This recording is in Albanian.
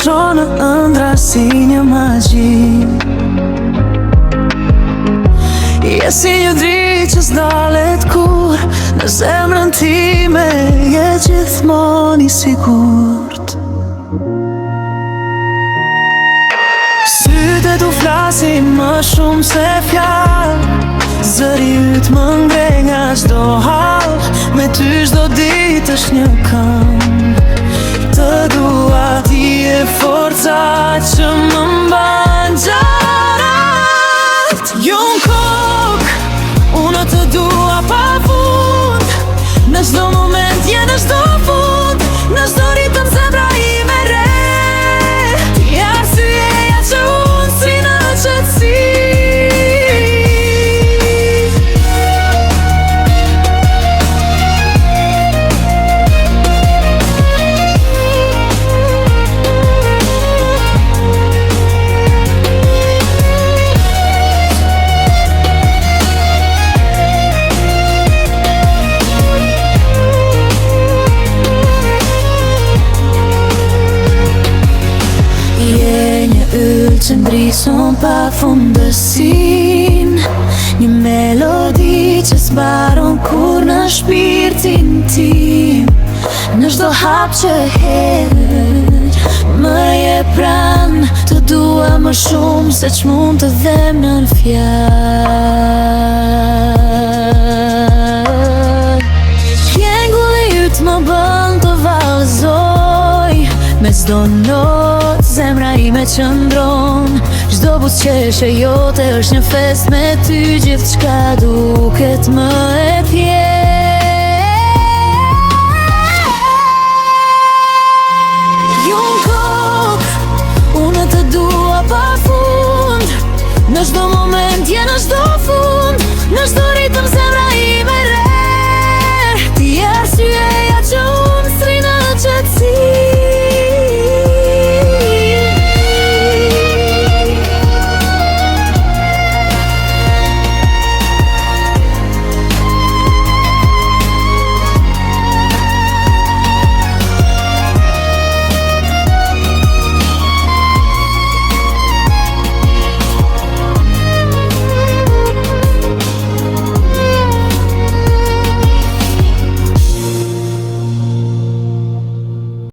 shon në ëndra si një magji. Je si një dritë që s'dalet kur, në zemrën time je gjithmonë i sigurt. Sytë tu flasin më shumë se fjallë, zëri yt më ngre nga çdo hall. Me ty çdo ditë është një këngë, të dua, ti je forca që më mban gjarat. Jo n'kok, unë të dua pa fund, në çdo moment je në çdo fund, në çdo ritëm zemra ime re. Ti je arsyeja që unë si në qetësi. Që ndrison pa fundësin, një melodi që s'baron kur në shpirtin tim. Në çdo hap që hedh më je pran, të dua më shumë se ç'mund të them nën fjalë. Jengulli yt më bën të vallëzoj, me çdo notë zemra ime qëndron. Çdo buzëqeshje jote është një fest me ty, gjithçka duket më e thjeshtë.